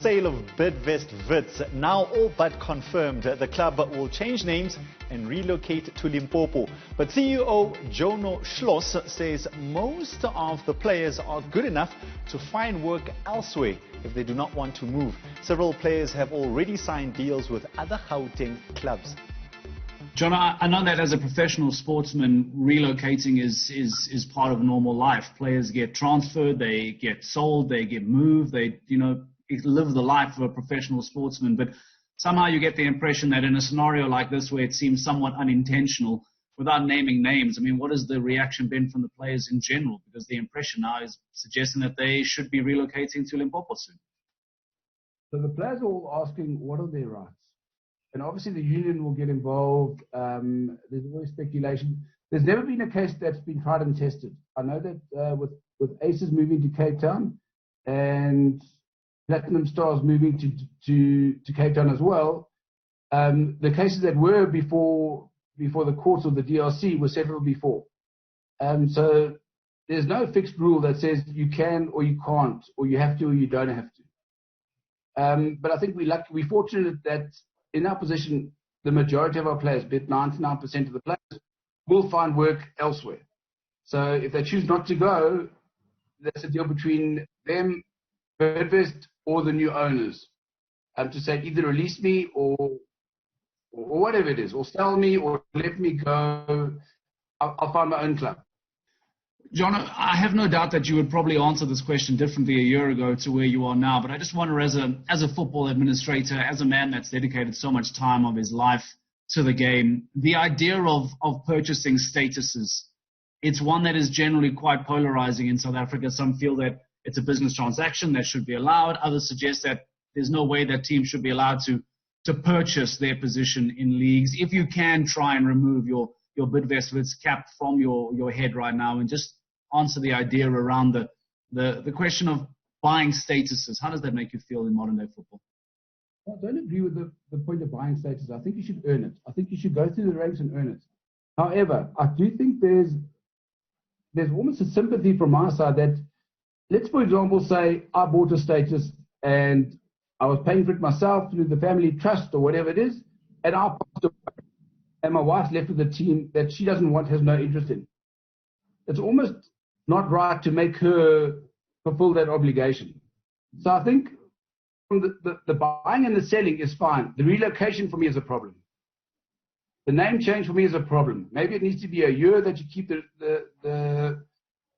Sale of Bidvest Wits now all but confirmed. The club will change names and relocate to Limpopo. But CEO Jono Schloss says most of the players are good enough to find work elsewhere if they do not want to move. Several players have already signed deals with other Gauteng clubs. John, I know that as a professional sportsman, relocating is part of normal life. Players get transferred, they get sold, they get moved, they live the life of a professional sportsman. But somehow you get the impression that in a scenario like this, where it seems somewhat unintentional, without naming names, I mean, what has the reaction been from the players in general? Because the impression now is suggesting that they should be relocating to Limpopo soon. So the players are all asking, what are their rights? And obviously the union will get involved. There's always speculation. There's never been a case that's been tried and tested. I know that with Aces moving to Cape Town and Platinum Stars moving to Cape Town as well, the cases that were before the courts of the DRC were settled before. So there's no fixed rule that says you can or you can't, or you have to or you don't have to. But I think we're fortunate that in our position, the majority of our players, 99% of the players, will find work elsewhere. So if they choose not to go, that's a deal between them, Bidvest, or the new owners, to say either release me or whatever it is, or sell me or let me go. I'll find my own club. John, I have no doubt that you would probably answer this question differently a year ago to where you are now, but I just wonder, as a football administrator, as a man that's dedicated so much time of his life to the game, the idea of purchasing statuses, it's one that is generally quite polarizing in South Africa. Some feel that it's a business transaction that should be allowed. Others suggest that there's no way that teams should be allowed to purchase their position in leagues. If you can try and remove your Bidvest Wits cap from your head right now and just answer the idea around the question of buying statuses. How does that make you feel in modern day football? I don't agree with the point of buying statuses. I think you should earn it. I think you should go through the ranks and earn it. However, I do think there's almost a sympathy from my side that, let's for example say I bought a status and I was paying for it myself through the family trust or whatever it is, and I passed away, and my wife's left with a team that she doesn't want, has no interest in. It's almost not right to make her fulfill that obligation. So I think the buying and the selling is fine. The relocation for me is a problem. The name change for me is a problem. Maybe it needs to be a year that you keep the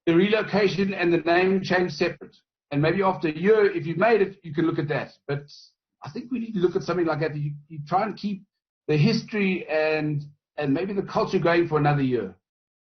relocation and the name change separate. And maybe after a year, if you've made it, you can look at that. But I think we need to look at something like that. You try and keep the history and maybe the culture going for another year.